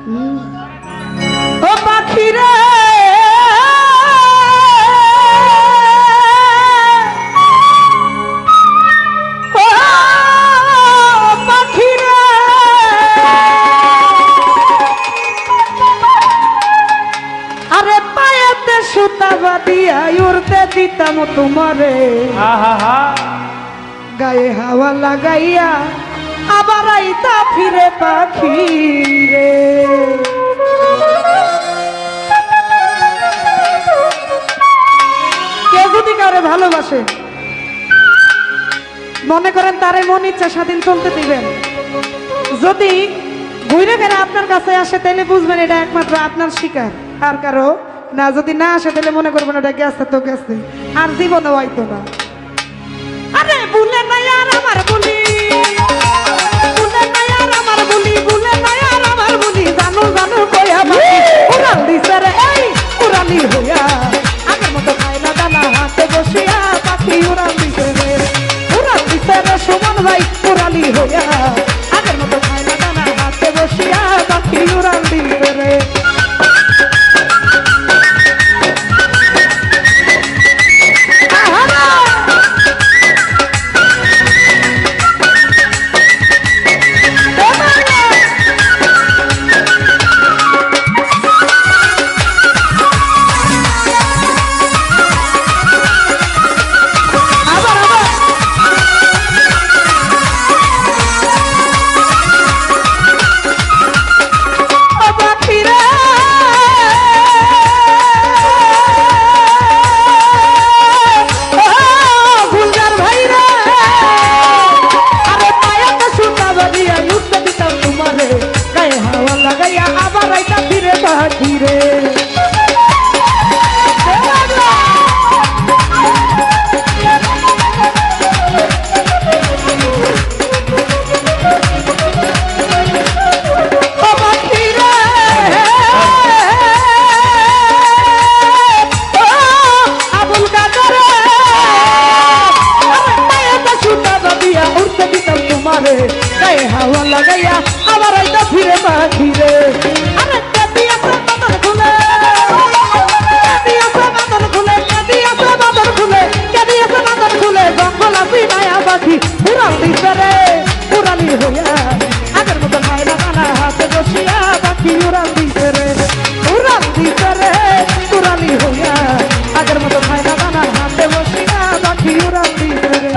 ও পাখি রে ও পাখি রে আরে পায়েতে সুতা বাঁধিয়া উড়তে দিতাম তোমারে গায়ে হাওয়া লাগাইয়া আবার আইতা ফিরে পাখি রে। কেউ যদি কারে ভালোবাসে মনে করেন তারে মন ইচ্ছা স্বাধীন চলতে দিবেন, যদি ঘুরে ফেরে আপনার কাছে আসে তাহলে বুঝবেন এটা একমাত্র আপনার শিকার, আর কারো না। যদি না আসে তাহলে মনে করবেন এটা গেছে তো গেছে, আর জীবনে হয়তো না। আরে ভুলে না আর আমার বলি, ভুলে না আর আমার বলি, ভুলে না আর আমার বলি, জানো জানো কইয়া বাকি উড়াল দিছে রে এই উড়ালি হইয়া, আগের মতো খাইলা দানা হাতে বসিয়া পাখি উড়াল দিছে রে, উড়াল দিছে রে সুমন ভাই উড়ালি হইয়া, আগের মতো খাইলা দানা হাতে বসিয়া পাখি উড়াল দিছে রে। গায়ে হাওয়া লাগাইয়া আবার আইতা ফিরে পাখি রে, আরে কাদিয়াছে বাদর খুলে, কাদিয়াছে বাদর খুলে, কাদিয়াছে বাদর খুলে, কাদিয়াছে বাদর খুলে, জঙ্গল আসি মায়া পাখি উড়াল দিছে রে উড়ালি হইয়া, আগের মতো খাইলা দানা হাতে বসিয়া পাখি উড়াল দিছে রে, উড়াল দিছে রে উড়ালি হইয়া, আগের মতো খাইলা দানা হাতে বসিয়া পাখি উড়াল দিছে রে।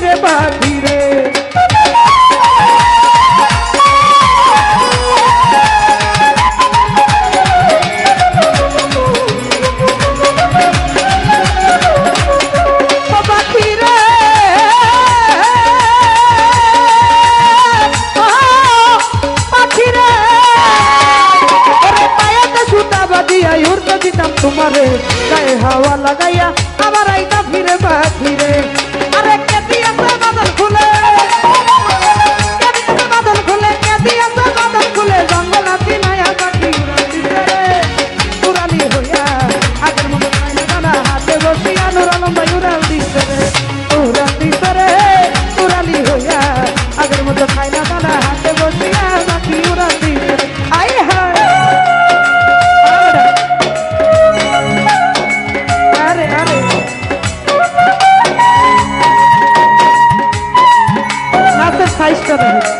রে পাখি রে তোমারে গায়ে হাওয়া লাগাইয়া আমার আইতা ফিরে পাখি রে আরে কে দিয়েছে বাদল খুলে কে দিয়েছে বাদল খুলে কে দিয়েছে বাদল খুলে জঙ্গল আছি নায়া পাখি উড়ালি হইয়া আগের মতো খাইলে দানা হাতে বসিয়া নুর আলম ভাই উড়াল দিছে রে উড়ালি হইয়া আগের মতো খাইলে দানা হাতে বসিয়া পাখি উড়াল দিছে রে আই হায় সাইজটা দেখো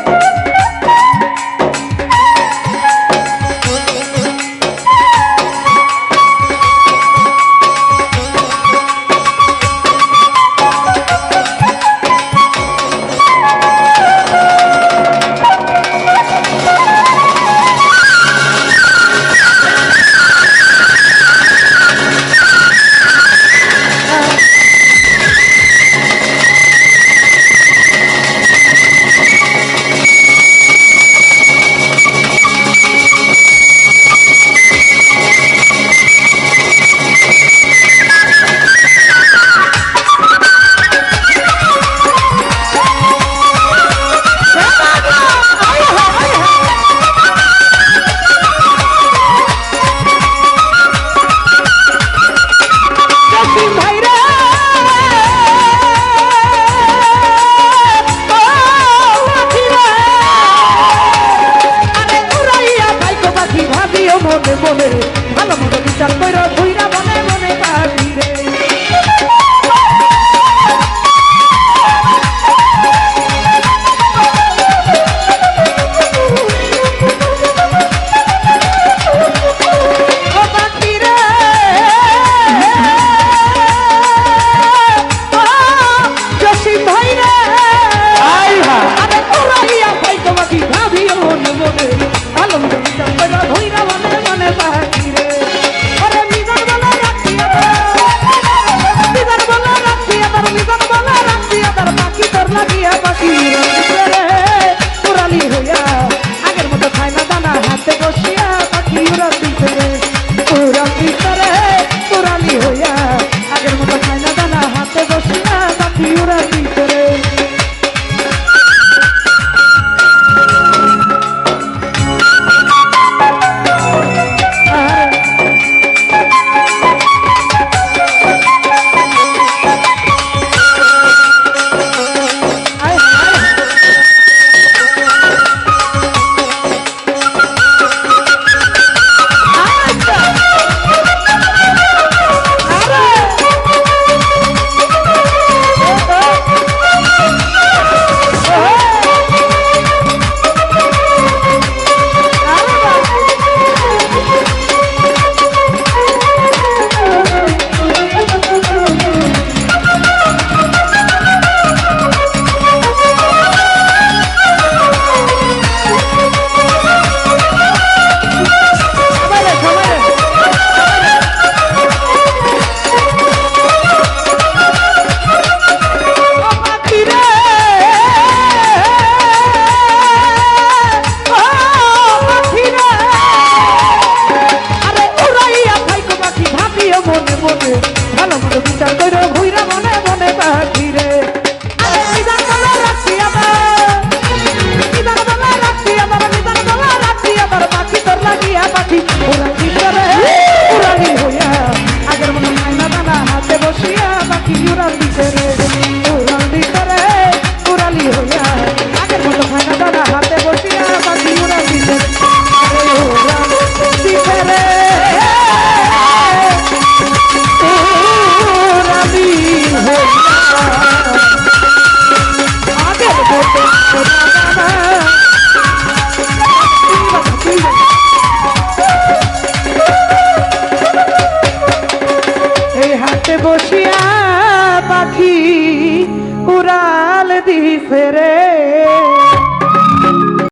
মনে ভালো মতো বিচার কইরা ঘুইরা মনে মনে পাখি রে ও পাখি রে জসিম ভাই রে আরে উড়াইয়া ভাই তোমাকে ভাবিও মনে মনে ভালো মতো বিচার কইরা ঘুইরা মনে পাখি রে আরে মিজান বলা রাখিয়া তার পাখি তোর লাগিয়া পাখি রে উড়ালি হইয়া আগের মতো খায় না দানা হাতে বসিয়া পাখি উড়াল দিতে রে উড়ালি হইয়া আগের মতো খায় না দানা হাতে বসিয়া পাখি উড়াল দিতে রে ভালো মতো বিচার করে ঘুইরা মনে মনে পাখি রে আরে মিজান বলা রাখিয়া তার পাখি তোর লাগিয়া পাখি উড়ালি হইয়া আগের মতো মাইনা দানা হাতে বসিয়া পাখি উড়াল দিতে রে উড়ালি হইয়া আগের মতো মাইনা দানা হাতে বসিয়া পাখি উড়াল দিতে রে বসিয়া পাখি উড়াল দিছে রে